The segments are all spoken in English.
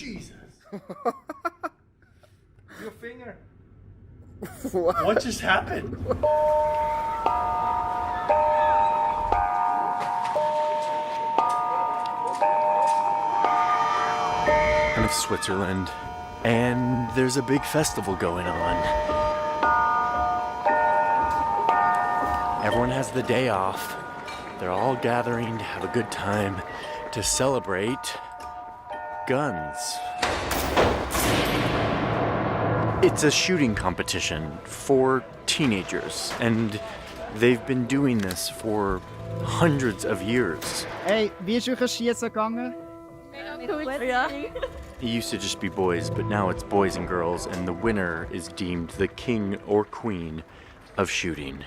Jesus. Your finger. What? What just happened? I'm in Switzerland, and there's a big festival going on. Everyone has the day off. They're all gathering to have a good time to celebrate guns. It's a shooting competition for teenagers, and they've been doing this for hundreds of years. Hey, wie ist euer Schiessen gegangen? Ja. It used to just be boys, but now it's boys and girls, and the winner is deemed the king or queen of shooting.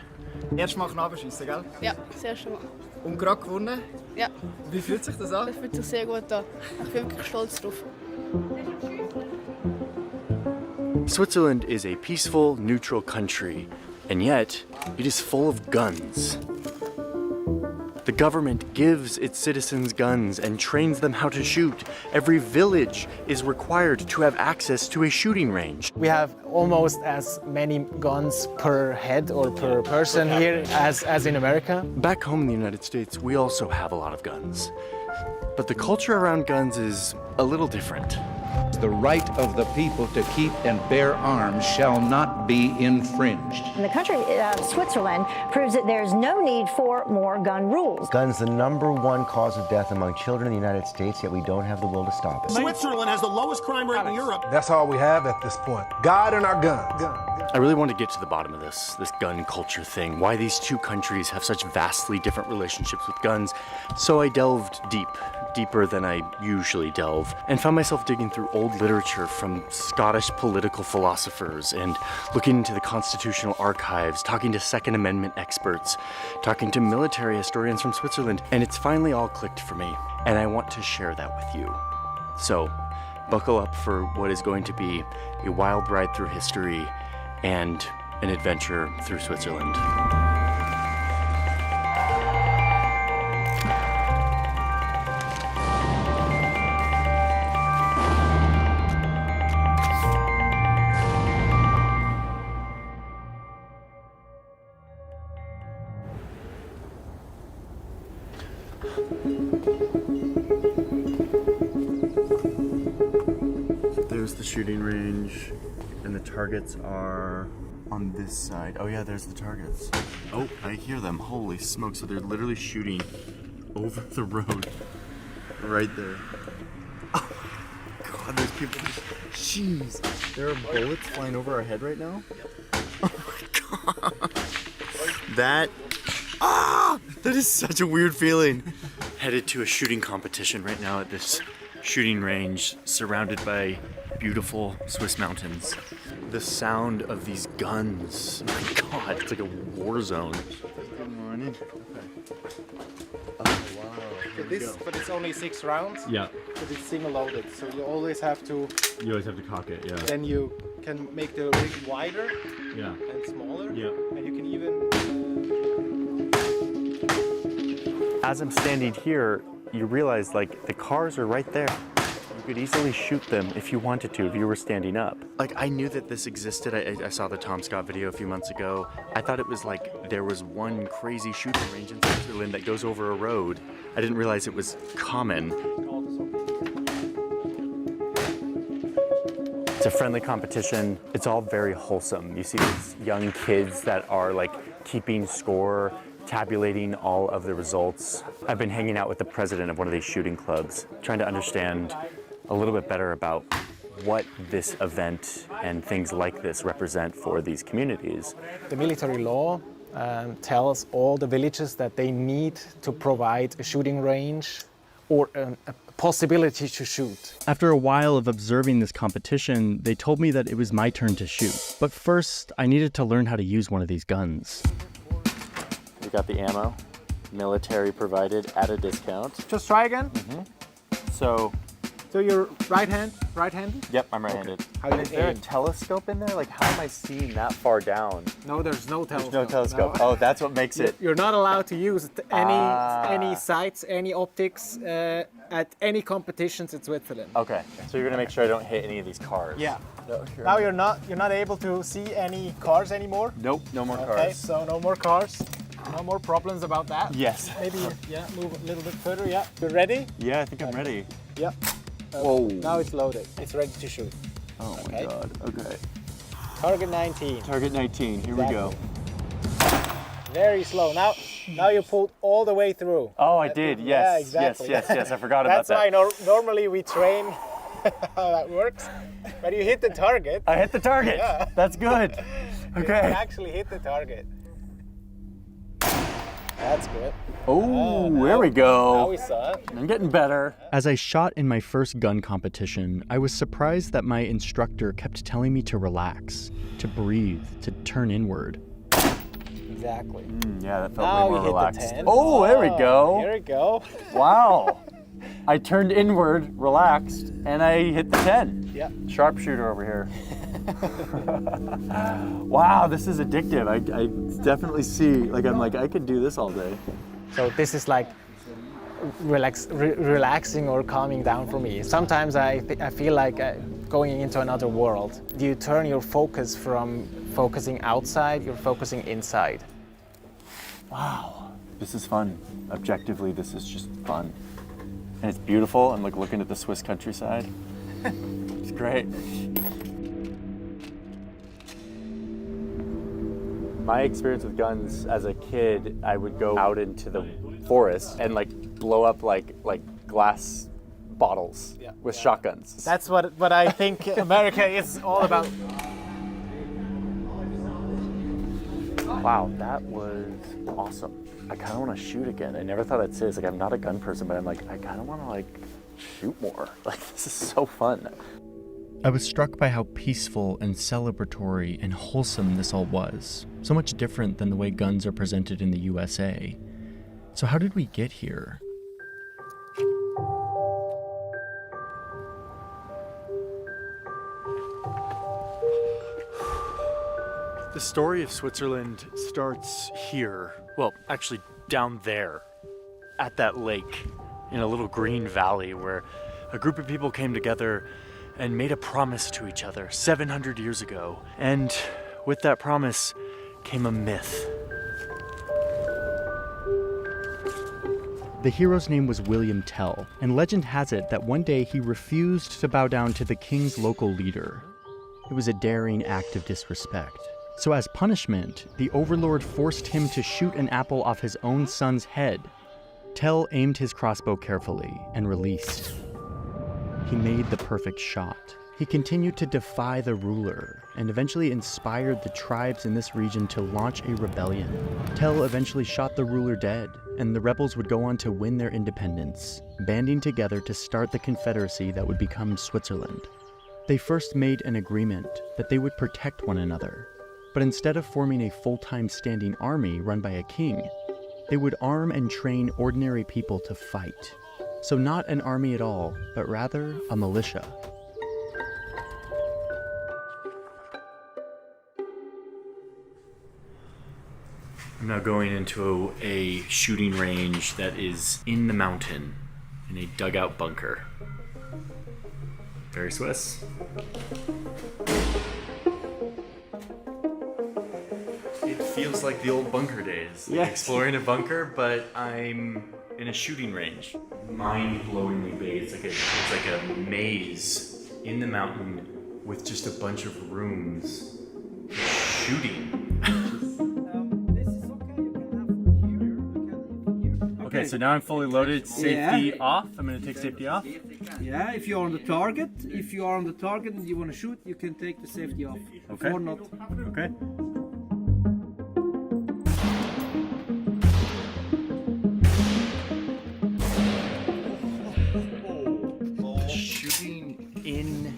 Erstes Mal Knabenschiessen, gell? Ja, das erste Mal. Und gerade gewonnen? Ja, Wie fühlt sich das an? das fühlt sich sehr gut an. Ich bin wirklich stolz drauf. Switzerland is a peaceful, neutral country, and yet it is full of guns. The government gives its citizens guns and trains them how to shoot. Every village is required to have access to a shooting range. We have almost as many guns per head or per person here as in America. Back home in the United States, we also have a lot of guns. But the culture around guns is a little different. The right of the people to keep and bear arms shall not be infringed. And the country of Switzerland proves that there's no need for more gun rules. Guns the #1 cause of death among children in the United States, yet we don't have the will to stop it. Switzerland has the lowest crime rate in Europe. That's all we have at this point. God and our guns. I really want to get to the bottom of this gun culture thing, why these two countries have such vastly different relationships with guns. So I delved deeper than I usually delve, and found myself digging through old literature from Scottish political philosophers and looking into the constitutional archives, talking to Second Amendment experts, talking to military historians from Switzerland, and it's finally all clicked for me, and I want to share that with you. So, buckle up for what is going to be a wild ride through history and an adventure through Switzerland. There's the shooting range, and the targets are on this side. Oh yeah, there's the targets. Oh, I hear them. Holy smoke. So they're literally shooting over the road right there. Oh my god, there's people. Jeez. There are bullets flying over our head right now? Oh my god. That is such a weird feeling. Headed to a shooting competition right now at this shooting range surrounded by beautiful Swiss mountains. The sound of these guns, my god, it's like a war zone. Good morning. Oh wow. But it's only 6 rounds. Yeah. But it's single loaded, so you always have to. You always have to cock it, yeah. Then you can make the ring wider Yeah. and smaller. Yeah. And you can even. As I'm standing here, you realize like the cars are right there. You could easily shoot them if you wanted to, if you were standing up. Like I knew that this existed. I saw the Tom Scott video a few months ago. I thought it was like there was one crazy shooting range in Switzerland that goes over a road. I didn't realize it was common. It's a friendly competition. It's all very wholesome. You see these young kids that are like keeping score, tabulating all of the results. I've been hanging out with the president of one of these shooting clubs, trying to understand a little bit better about what this event and things like this represent for these communities. The military law tells all the villages that they need to provide a shooting range or a possibility to shoot. After a while of observing this competition, they told me that it was my turn to shoot. But first, I needed to learn how to use one of these guns. We got the ammo, military provided at a discount. Just try again. So you're right-handed? yep, I'm right-handed. Okay. How you Is there a aim? telescope in there? Like, how am I seeing that far down? No, there's no telescope. There's no telescope. No. Oh, that's what makes it. You're not allowed to use any sights, any optics at any competitions in Switzerland. Okay, so you're gonna make sure I don't hit any of these cars. Yeah. No, sure. Now you're not able to see any cars anymore. Nope, no more Okay, cars. so no more cars. No more problems about that. Yes. Maybe move a little bit further. Yeah. You ready? Yeah, I think I'm ready. Yeah. Whoa. Now it's loaded. It's ready to shoot. Oh my Okay. god. Okay. Target 19. Target 19. Here we go. Very slow. Now you pulled all the way through. Oh, I did. Yes. Yeah, exactly. Yes. I forgot about That's that. why normally we train how that works. But you hit the target. I hit the target. Yeah. That's good. You Okay. actually hit the target. That's good. Oh, now- there we Now go. we saw it. I'm getting better. As I shot in my first gun competition, I was surprised that my instructor kept telling me to relax, to breathe, to turn inward. Exactly. Yeah, that felt Now way we more hit relaxed. the 10. Oh, there we go. Here we go. Wow. I turned inward, relaxed, and I hit the 10. Yeah. Sharpshooter over here. Wow, this is addictive. I definitely see, I could do this all day. So this is like relaxing or calming down for me. Sometimes I feel like going into another world. You turn your focus from focusing outside, you're focusing inside. Wow. This is fun. Objectively, this is just fun. And it's beautiful. I'm looking at the Swiss countryside. It's great. My experience with guns as a kid, I would go out into the forest and blow up like glass bottles with shotguns. That's what I think America is all about. Wow, that was awesome. I kind of want to shoot again. I never thought I'd say this. I'm not a gun person, but I'm I kind of want to shoot more. This is so fun. I was struck by how peaceful and celebratory and wholesome this all was. So much different than the way guns are presented in the USA. So how did we get here? The story of Switzerland starts here. Well, actually down there, at that lake, in a little green valley where a group of people came together and made a promise to each other 700 years ago. And with that promise came a myth. The hero's name was William Tell, and legend has it that one day he refused to bow down to the king's local leader. It was a daring act of disrespect. So as punishment, the overlord forced him to shoot an apple off his own son's head. Tell aimed his crossbow carefully and released. He made the perfect shot. He continued to defy the ruler and eventually inspired the tribes in this region to launch a rebellion. Tell eventually shot the ruler dead, and the rebels would go on to win their independence, banding together to start the confederacy that would become Switzerland. They first made an agreement that they would protect one another, but instead of forming a full-time standing army run by a king, they would arm and train ordinary people to fight. So not an army at all, but rather a militia. I'm now going into a shooting range that is in the mountain, in a dugout bunker. Very Swiss. It feels like the old bunker days. Yes. Exploring a bunker, but I'm in a shooting range. Mind-blowingly big. It's like a maze in the mountain with just a bunch of rooms shooting. Okay, so now I'm fully loaded. Safety off. I'm gonna take safety off. Yeah, if you're on the target, and you want to shoot, you can take the safety off. Okay. Or not. Okay. Shooting in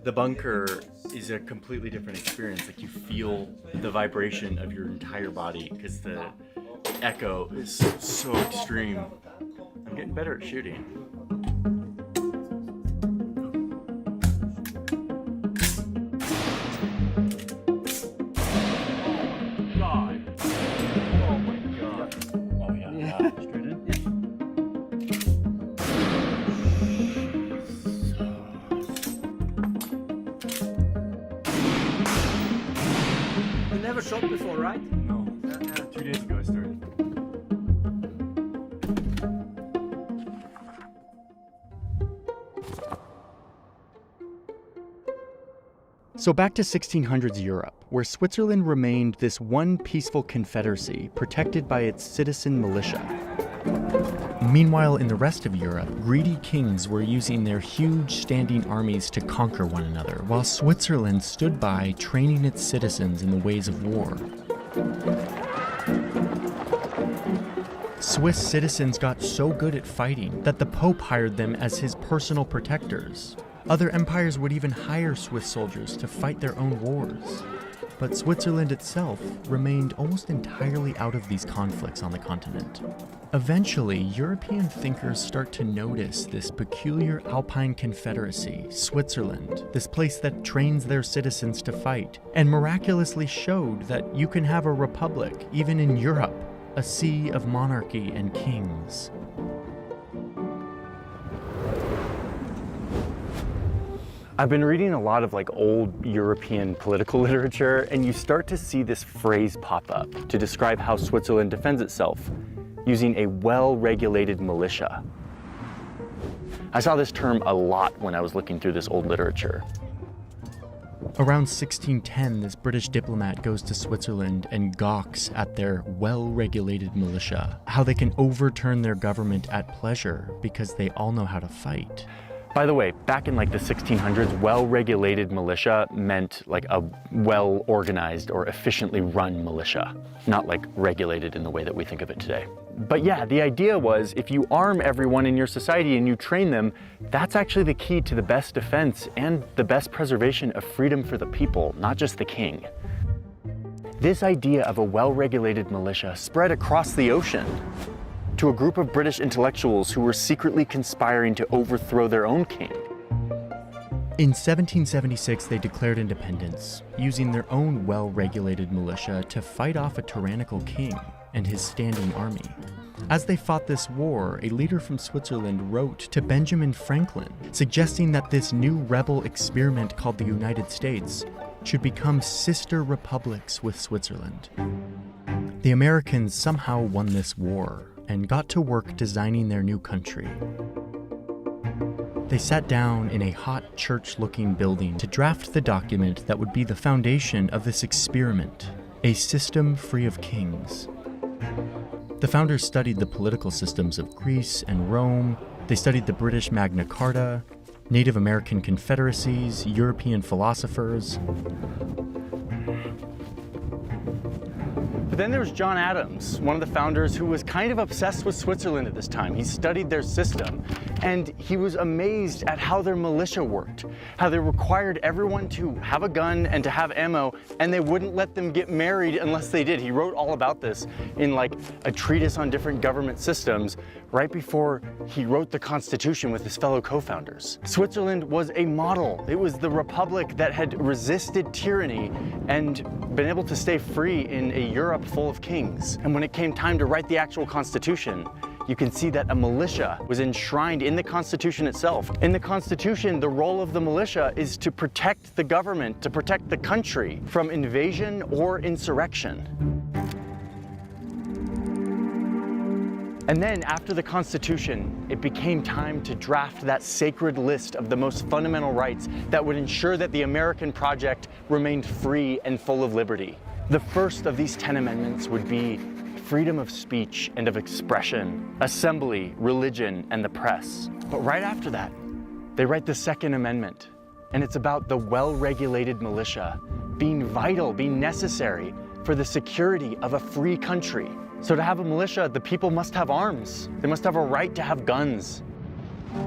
the bunker is a completely different experience. You feel the vibration of your entire body because the echo is so extreme. I'm getting better at shooting. shot before, right? No. 2 days ago I started. So back to 1600s Europe, where Switzerland remained this one peaceful confederacy protected by its citizen militia. Meanwhile, in the rest of Europe, greedy kings were using their huge standing armies to conquer one another, while Switzerland stood by training its citizens in the ways of war. Swiss citizens got so good at fighting that the Pope hired them as his personal protectors. Other empires would even hire Swiss soldiers to fight their own wars. But Switzerland itself remained almost entirely out of these conflicts on the continent. Eventually, European thinkers start to notice this peculiar Alpine confederacy, Switzerland, this place that trains their citizens to fight, and miraculously showed that you can have a republic, even in Europe, a sea of monarchy and kings. I've been reading a lot of old European political literature, and you start to see this phrase pop up to describe how Switzerland defends itself, using a well-regulated militia. I saw this term a lot when I was looking through this old literature. Around 1610, this British diplomat goes to Switzerland and gawks at their well-regulated militia, how they can overturn their government at pleasure because they all know how to fight. By the way, back in the 1600s, well-regulated militia meant a well-organized or efficiently run militia, not regulated in the way that we think of it today. But yeah, the idea was if you arm everyone in your society and you train them, that's actually the key to the best defense and the best preservation of freedom for the people, not just the king. This idea of a well-regulated militia spread across the ocean to a group of British intellectuals who were secretly conspiring to overthrow their own king. In 1776, they declared independence, using their own well-regulated militia to fight off a tyrannical king and his standing army. As they fought this war, a leader from Switzerland wrote to Benjamin Franklin, suggesting that this new rebel experiment called the United States should become sister republics with Switzerland. The Americans somehow won this war and got to work designing their new country. They sat down in a hot church-looking building to draft the document that would be the foundation of this experiment, a system free of kings. The founders studied the political systems of Greece and Rome. They studied the British Magna Carta, Native American confederacies, European philosophers. But then there was John Adams, one of the founders who was kind of obsessed with Switzerland at this time. He studied their system, and he was amazed at how their militia worked, how they required everyone to have a gun and to have ammo, and they wouldn't let them get married unless they did. He wrote all about this in a treatise on different government systems right before he wrote the Constitution with his fellow co-founders. Switzerland was a model. It was the republic that had resisted tyranny and been able to stay free in a Europe full of kings. And when it came time to write the actual Constitution, you can see that a militia was enshrined in the Constitution itself. In the Constitution, the role of the militia is to protect the government, to protect the country from invasion or insurrection. And then after the Constitution, it became time to draft that sacred list of the most fundamental rights that would ensure that the American project remained free and full of liberty. The first of these 10 amendments would be freedom of speech and of expression, assembly, religion, and the press. But right after that, they write the Second Amendment, and it's about the well-regulated militia being vital, being necessary for the security of a free country. So to have a militia, the people must have arms. They must have a right to have guns.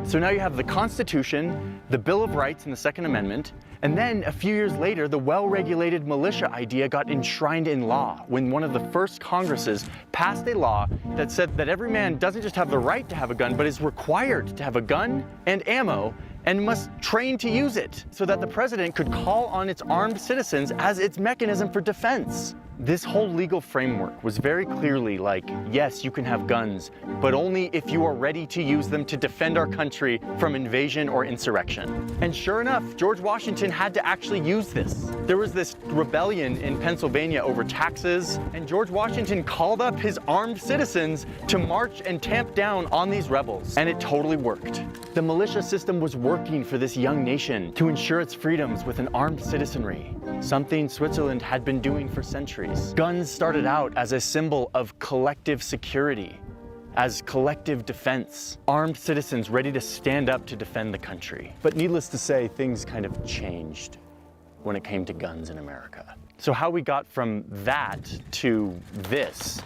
So now you have the Constitution, the Bill of Rights and the Second Amendment, and then a few years later, the well-regulated militia idea got enshrined in law when one of the first Congresses passed a law that said that every man doesn't just have the right to have a gun, but is required to have a gun and ammo and must train to use it so that the president could call on its armed citizens as its mechanism for defense. This whole legal framework was very clearly like, yes, you can have guns, but only if you are ready to use them to defend our country from invasion or insurrection. And sure enough, George Washington had to actually use this. There was this rebellion in Pennsylvania over taxes, and George Washington called up his armed citizens to march and tamp down on these rebels. And it totally worked. The militia system was working for this young nation to ensure its freedoms with an armed citizenry, something Switzerland had been doing for centuries. Guns started out as a symbol of collective security, as collective defense, armed citizens ready to stand up to defend the country. But needless to say, things kind of changed when it came to guns in America. So how we got from that to this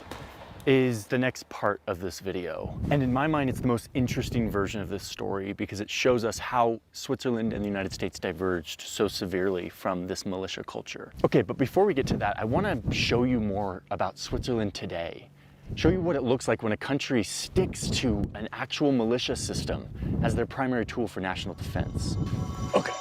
is the next part of this video. And in my mind, it's the most interesting version of this story because it shows us how Switzerland and the United States diverged so severely from this militia culture. Okay, but before we get to that, I want to show you more about Switzerland today. Show you what it looks like when a country sticks to an actual militia system as their primary tool for national defense. Okay.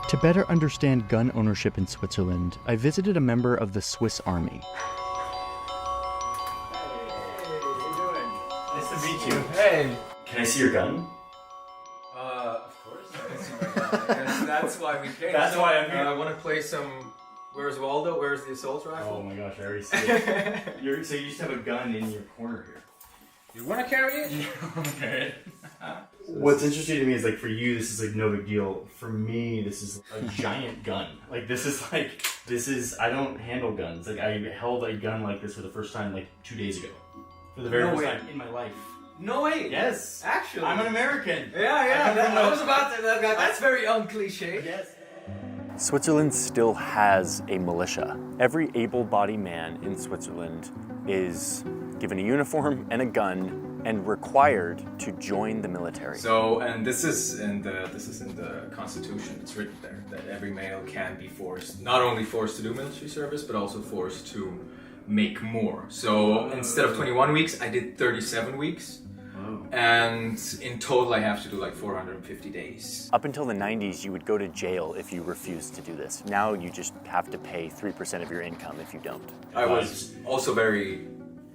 To better understand gun ownership in Switzerland, I visited a member of the Swiss Army. Nice to meet you. Hey. Can I see your gun? Of course I can see my gun. That's why we came. That's why I'm here. I want to play some. Where's Waldo? Where's the assault rifle? Oh my gosh, I already see it. So you just have a gun in your corner here. You want to carry it? Okay. What's interesting to me is like for you, this is like no big deal. For me, this is a giant gun. Like this is I don't handle guns. Like I held a gun like this for the first time like 2 days ago. For the very first time in my life. No way. Yes. Actually. I'm an American. Yeah. I was about to. That's very uncliche. Yes. Switzerland still has a militia. Every able-bodied man in Switzerland is given a uniform and a gun and required to join the military. So, and this is in the Constitution. It's written there that every male can be forced, not only forced to do military service, but also forced to make more. So instead of 21 weeks, I did 37 weeks. And in total, I have to do like 450 days. Up until the 90s, you would go to jail if you refused to do this. Now you just have to pay 3% of your income if you don't. I was also very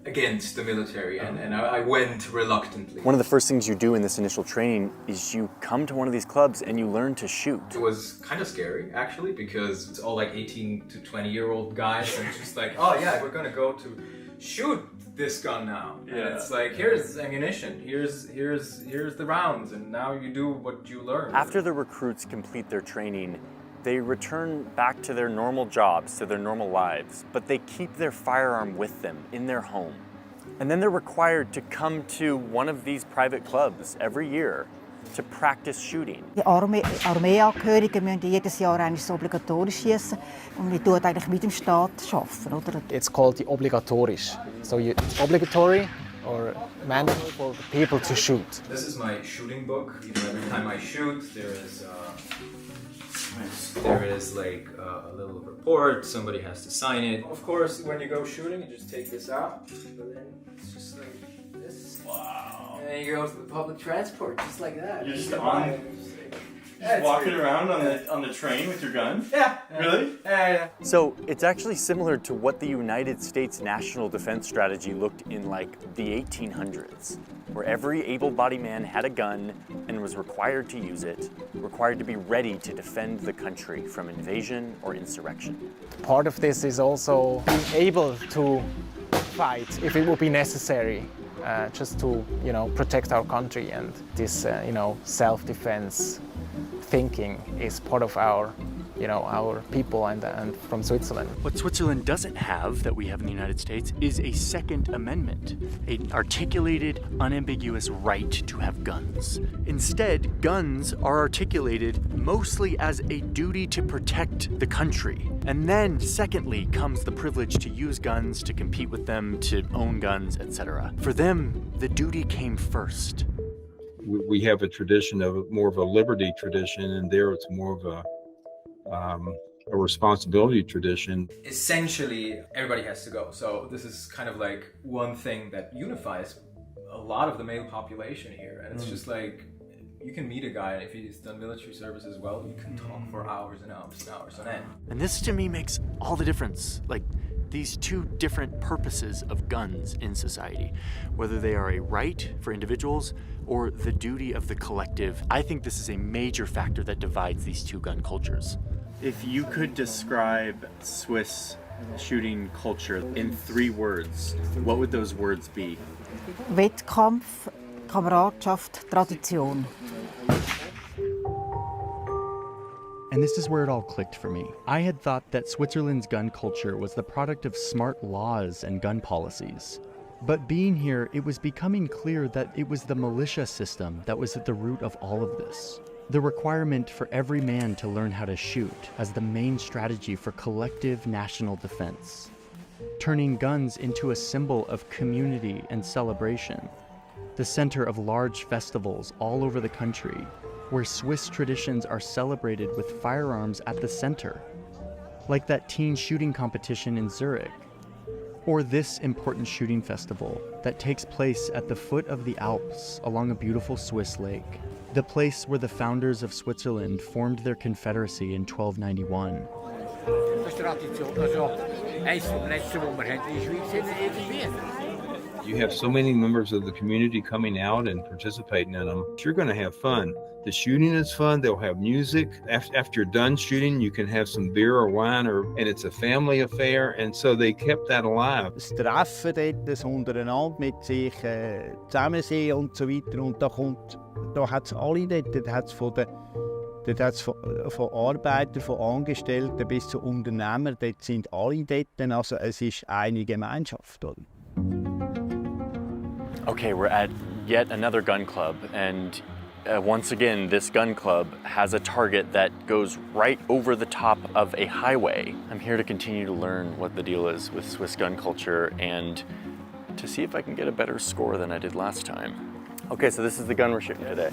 against the military, and I went reluctantly. One of the first things you do in this initial training is you come to one of these clubs and you learn to shoot. It was kind of scary, actually, because it's all like 18 to 20-year-old guys, and it's just like, oh yeah, we're gonna go to shoot this gun now. Yeah. And it's like, here's ammunition, here's the rounds, and now you do what you learn. After the recruits complete their training, they return back to their normal jobs, to their normal lives, but they keep their firearm with them in their home. And then they're required to come to one of these private clubs every year to practice shooting. Die Armeeangehörigen müssen jedes Jahr eigentlich obligatorisch schießen und wir tun eigentlich mit dem Staat arbeiten, oder? It's called the obligatorisch. So it's obligatory or mandatory for people to shoot. This is my shooting book. Every time I shoot, there is like a little report. Somebody has to sign it. Of course, when you go shooting, you just take this out, but then it's just like this. Wow. And then you go to the public transport, just like that. You're just walking around on the train with your gun? Yeah. Really? Yeah. So it's actually similar to what the United States national defense strategy looked in like the 1800s, where every able-bodied man had a gun and was required to use it, required to be ready to defend the country from invasion or insurrection. Part of this is also being able to fight if it would be necessary, just to protect our country, and this self-defense thinking is part of our people and from Switzerland. What Switzerland doesn't have that we have in the United States is a Second Amendment, an articulated, unambiguous right to have guns. Instead, guns are articulated mostly as a duty to protect the country. And then, secondly, comes the privilege to use guns, to compete with them, to own guns, etc. For them, the duty came first. We have a tradition of more of a liberty tradition, and there it's more of a responsibility tradition. Essentially, everybody has to go. So this is kind of like one thing that unifies a lot of the male population here. And it's just like, You can meet a guy, and if he's done military service as well, you can talk for hours and hours and hours on end. And this to me makes all the difference. Like, these two different purposes of guns in society, whether they are a right for individuals or the duty of the collective. I think this is a major factor that divides these two gun cultures. If you could describe Swiss shooting culture in 3 words, what would those words be? Wettkampf, Kameradschaft, Tradition. And this is where it all clicked for me. I had thought that Switzerland's gun culture was the product of smart laws and gun policies. But being here, it was becoming clear that it was the militia system that was at the root of all of this. The requirement for every man to learn how to shoot as the main strategy for collective national defense, turning guns into a symbol of community and celebration, the center of large festivals all over the country, where Swiss traditions are celebrated with firearms at the center, like that teen shooting competition in Zurich, or this important shooting festival that takes place at the foot of the Alps along a beautiful Swiss lake, the place where the founders of Switzerland formed their confederacy in 1291. You have so many members of the community coming out and participating in them. You're going to have fun. The shooting is fun. They'll have music. After you're done shooting, you can have some beer or wine, and it's a family affair. And so they kept that alive. Das Treffen dort, das untereinander mit sich zusammensehen und so weiter. Und da hat es alle dort. Dort hat es von Arbeitern, von Angestellten bis zu Unternehmern. Dort sind alle dort. Also es ist eine Gemeinschaft. Oder? Okay, we're at yet another gun club, and once again, this gun club has a target that goes right over the top of a highway. I'm here to continue to learn what the deal is with Swiss gun culture and to see if I can get a better score than I did last time. Okay, so this is the gun we're shooting today.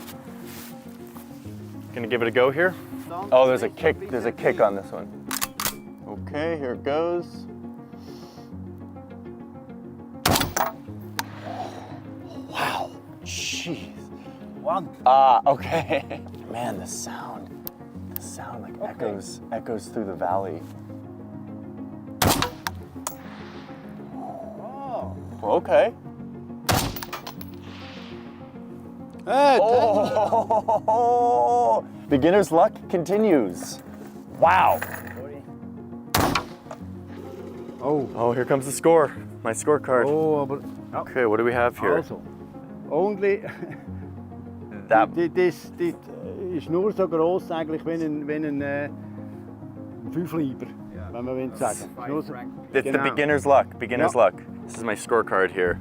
Gonna give it a go here? Oh, there's a kick on this one. Okay, here it goes. Wow, jeez. Okay. Man, the sound like echoes through the valley. Oh. Okay. Oh, beginner's luck continues. Wow. Oh, here comes the score. My scorecard. Okay, what do we have here? Also, only. Das ist nur so gross eigentlich wie ein Fünfliber, wenn man will sagen. It's the beginner's luck. Luck. This is my scorecard here.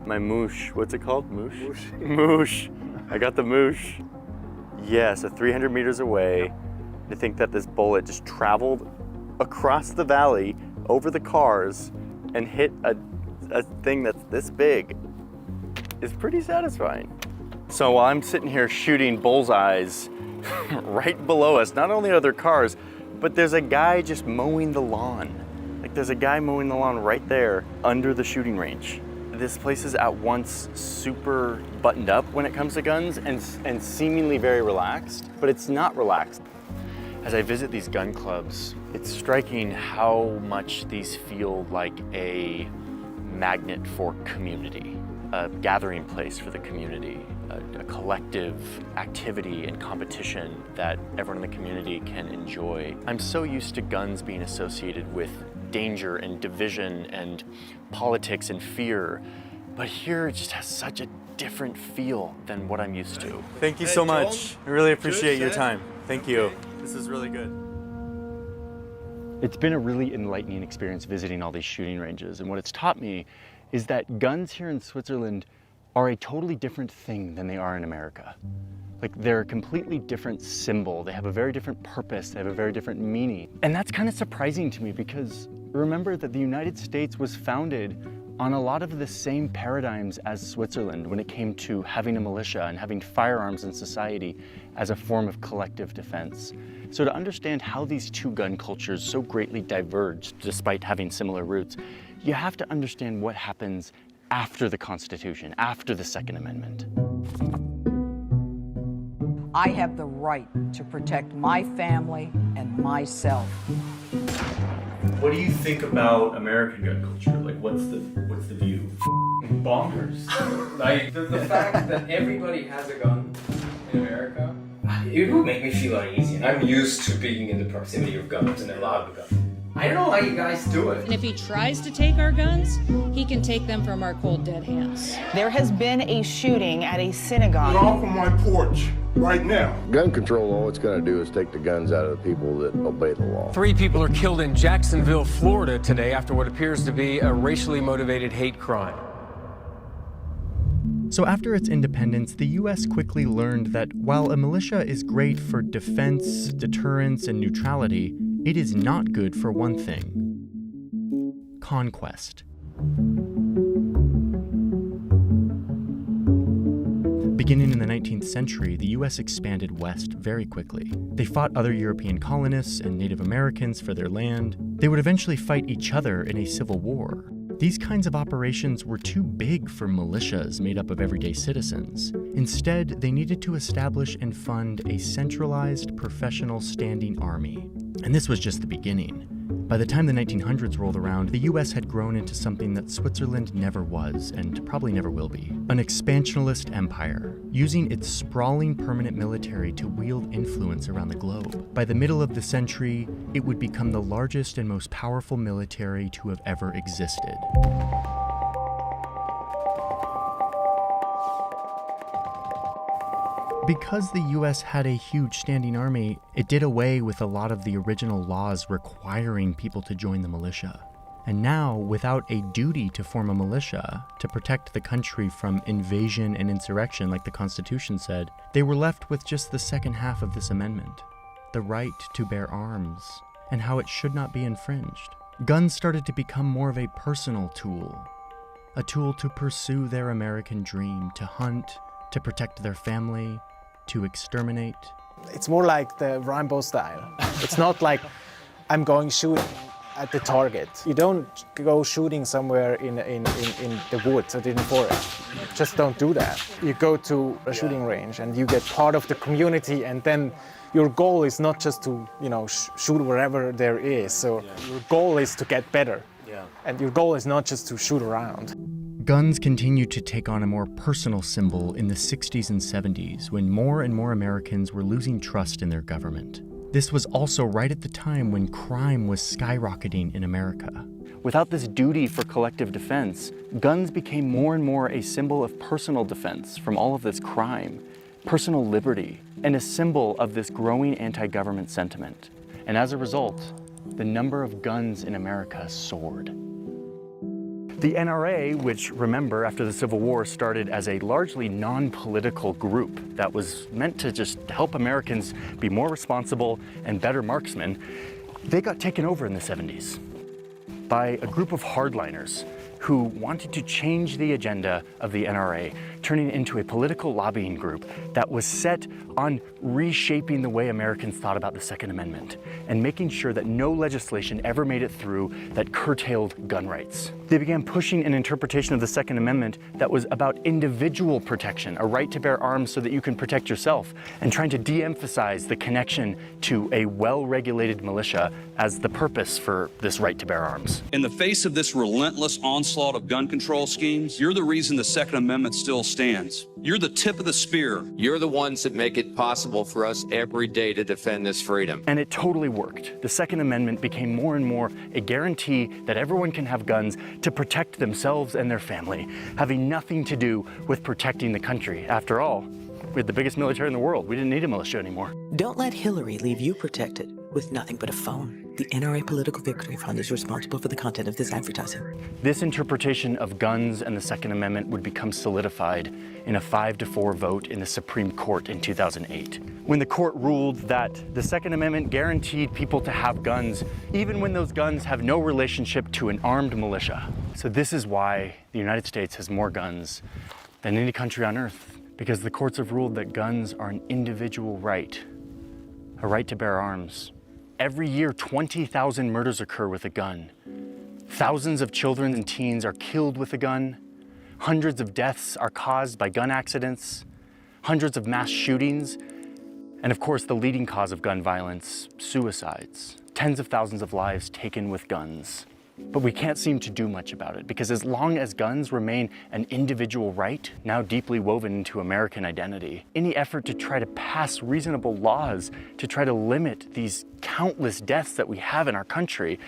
My moosh. What's it called? Moosh? Moosh. I got the moosh. Yeah, so 300 meters away. To think that this bullet just traveled across the valley, over the cars, and hit a thing that's this big is pretty satisfying. So while I'm sitting here shooting bullseyes right below us, not only are there cars, but there's a guy just mowing the lawn. Like there's a guy mowing the lawn right there under the shooting range. This place is at once super buttoned up when it comes to guns and seemingly very relaxed, but it's not relaxed. As I visit these gun clubs, it's striking how much these feel like a magnet for community, a gathering place for the community, a collective activity and competition that everyone in the community can enjoy. I'm so used to guns being associated with danger and division and politics and fear, but here it just has such a different feel than what I'm used to. Thank you so much. I really appreciate your time. Thank you. This is really good. It's been a really enlightening experience visiting all these shooting ranges, and what it's taught me is that guns here in Switzerland are a totally different thing than they are in America. Like, they're a completely different symbol. They have a very different purpose. They have a very different meaning. And that's kind of surprising to me because remember that the United States was founded on a lot of the same paradigms as Switzerland when it came to having a militia and having firearms in society as a form of collective defense. So to understand how these two gun cultures so greatly diverged despite having similar roots, you have to understand what happens after the Constitution, after the Second Amendment. I have the right to protect my family and myself. What do you think about American gun culture? Like, what's the view? Bonkers. Like the fact that everybody has a gun in America, it would make me feel uneasy. And I'm used to being in the proximity of guns and allowed the gun. I don't know how you guys do it. And if he tries to take our guns, he can take them from our cold, dead hands. There has been a shooting at a synagogue. Get off of my porch right now. Gun control, all it's going to do is take the guns out of the people that obey the law. 3 people are killed in Jacksonville, Florida today after what appears to be a racially motivated hate crime. So after its independence, the US quickly learned that while a militia is great for defense, deterrence, and neutrality, it is not good for one thing: conquest. Beginning in the 19th century, the US expanded west very quickly. They fought other European colonists and Native Americans for their land. They would eventually fight each other in a civil war. These kinds of operations were too big for militias made up of everyday citizens. Instead, they needed to establish and fund a centralized, professional standing army. And this was just the beginning. By the time the 1900s rolled around, the US had grown into something that Switzerland never was, and probably never will be: an expansionist empire, using its sprawling permanent military to wield influence around the globe. By the middle of the century, it would become the largest and most powerful military to have ever existed. Because the US had a huge standing army, it did away with a lot of the original laws requiring people to join the militia. And now, without a duty to form a militia to protect the country from invasion and insurrection like the Constitution said, they were left with just the second half of this amendment: the right to bear arms, and how it should not be infringed. Guns started to become more of a personal tool, a tool to pursue their American dream, to hunt, to protect their family, to exterminate. It's more like the Rambo style. It's not like I'm going shooting at the target. You don't go shooting somewhere in the woods or in the forest. Just don't do that. You go to a shooting range and you get part of the community, and then your goal is not just to, shoot wherever there is. So your goal is to get better. And your goal is not just to shoot around. Guns continued to take on a more personal symbol in the 60s and 70s when more and more Americans were losing trust in their government. This was also right at the time when crime was skyrocketing in America. Without this duty for collective defense, guns became more and more a symbol of personal defense from all of this crime, personal liberty, and a symbol of this growing anti-government sentiment. And as a result, the number of guns in America soared. The NRA, which, remember, after the Civil War started as a largely non-political group that was meant to just help Americans be more responsible and better marksmen, they got taken over in the 70s by a group of hardliners who wanted to change the agenda of the NRA, turning it into a political lobbying group that was set on reshaping the way Americans thought about the Second Amendment and making sure that no legislation ever made it through that curtailed gun rights. They began pushing an interpretation of the Second Amendment that was about individual protection, a right to bear arms so that you can protect yourself, and trying to de-emphasize the connection to a well-regulated militia as the purpose for this right to bear arms. In the face of this relentless onslaught of gun control schemes, you're the reason the Second Amendment still stands. You're the tip of the spear. You're the ones that make it possible for us every day to defend this freedom. And it totally worked. The Second Amendment became more and more a guarantee that everyone can have guns to protect themselves and their family, having nothing to do with protecting the country. After all, we had the biggest military in the world. We didn't need a militia anymore. Don't let Hillary leave you protected with nothing but a phone. The NRA Political Victory Fund is responsible for the content of this advertising. This interpretation of guns and the Second Amendment would become solidified in a 5-4 vote in the Supreme Court in 2008, when the court ruled that the Second Amendment guaranteed people to have guns, even when those guns have no relationship to an armed militia. So this is why the United States has more guns than any country on earth, because the courts have ruled that guns are an individual right, a right to bear arms. Every year, 20,000 murders occur with a gun. Thousands of children and teens are killed with a gun. Hundreds of deaths are caused by gun accidents. Hundreds of mass shootings And of course, the leading cause of gun violence, suicides. Tens of thousands of lives taken with guns. But we can't seem to do much about it because as long as guns remain an individual right, now deeply woven into American identity, any effort to try to pass reasonable laws to try to limit these countless deaths that we have in our country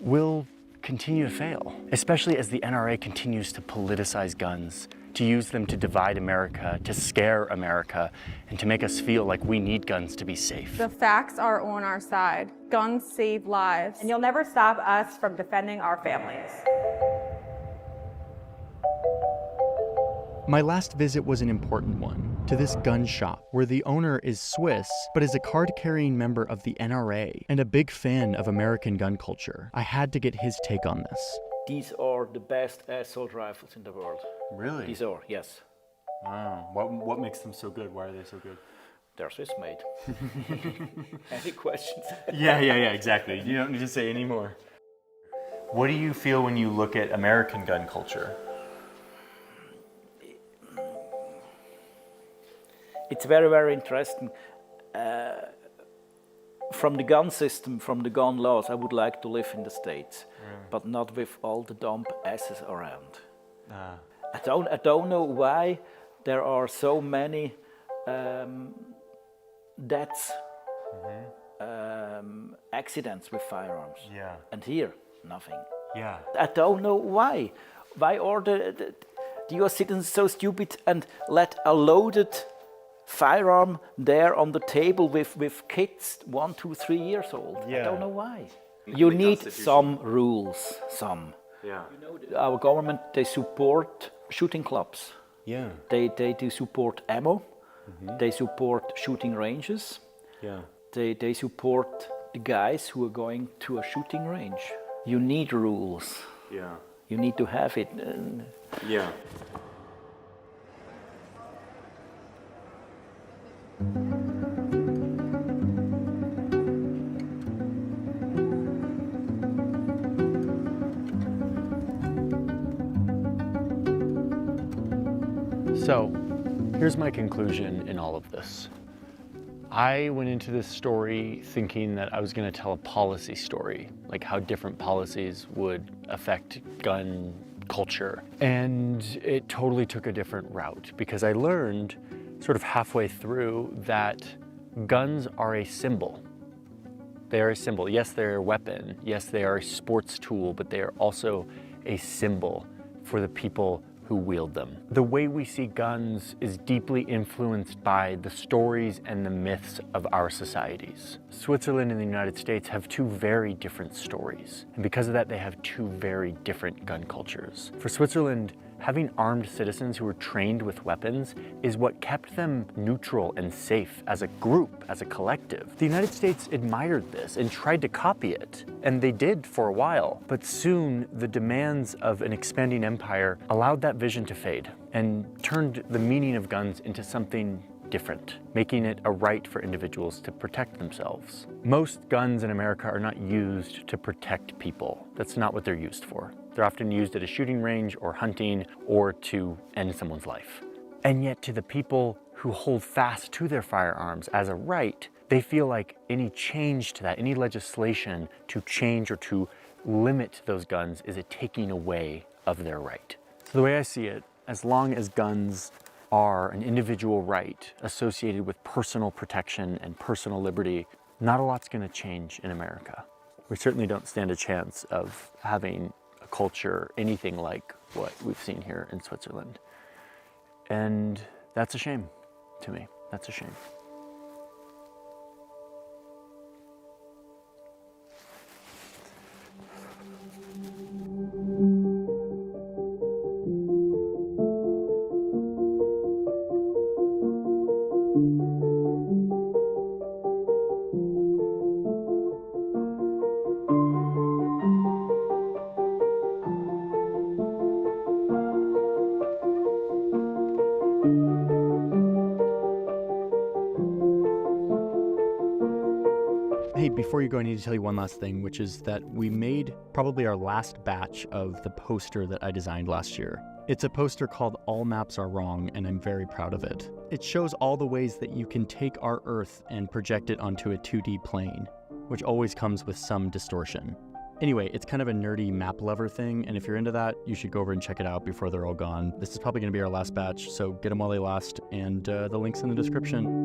will continue to fail, especially as the NRA continues to politicize guns, to use them to divide America, to scare America, and to make us feel like we need guns to be safe. The facts are on our side. Guns save lives. And you'll never stop us from defending our families. My last visit was an important one, to this gun shop, where the owner is Swiss, but is a card-carrying member of the NRA and a big fan of American gun culture. I had to get his take on this. These are the best assault rifles in the world. Really? These are, yes. Wow. What makes them so good? Why are they so good? They're Swiss made. Any questions? Yeah, exactly. You don't need to say any more. What do you feel when you look at American gun culture? It's very, very interesting. From the gun system, from the gun laws, I would like to live in the States, but not with all the dumb asses around. I don't know why there are so many deaths, accidents with firearms. Yeah. And here, nothing. Yeah. I don't know why. Why are the US citizens so stupid and let a loaded firearm there on the table with kids 1, 2, 3 years old? Yeah. I don't know why. You need some rules, some. Yeah. Our government, they support shooting clubs. Yeah. They do support ammo. They support shooting ranges. Yeah. They support the guys who are going to a shooting range. You need rules. Yeah. You need to have it. Yeah. So, here's my conclusion in all of this. I went into this story thinking that I was going to tell a policy story, like how different policies would affect gun culture. And it totally took a different route because I learned sort of halfway through that guns are a symbol. They are a symbol. Yes, they're a weapon. Yes, they are a sports tool, but they are also a symbol for the people who wield them. The way we see guns is deeply influenced by the stories and the myths of our societies. Switzerland and the United States have two very different stories, and because of that, they have two very different gun cultures. For Switzerland, having armed citizens who were trained with weapons is what kept them neutral and safe as a group, as a collective. The United States admired this and tried to copy it, and they did for a while. But soon, the demands of an expanding empire allowed that vision to fade and turned the meaning of guns into something different, making it a right for individuals to protect themselves. Most guns in America are not used to protect people. That's not what they're used for. They're often used at a shooting range or hunting or to end someone's life. And yet to the people who hold fast to their firearms as a right, they feel like any change to that, any legislation to change or to limit those guns is a taking away of their right. So the way I see it, as long as guns are an individual right associated with personal protection and personal liberty, not a lot's going to change in America. We certainly don't stand a chance of having a culture anything like what we've seen here in Switzerland. And that's a shame to me. That's a shame. Hey, before you go, I need to tell you one last thing, which is that we made probably our last batch of the poster that I designed last year. It's a poster called All Maps Are Wrong, and I'm very proud of it. It shows all the ways that you can take our Earth and project it onto a 2D plane, which always comes with some distortion. Anyway, it's kind of a nerdy map lover thing, and if you're into that, you should go over and check it out before they're all gone. This is probably going to be our last batch, so get them while they last, and the link's in the description.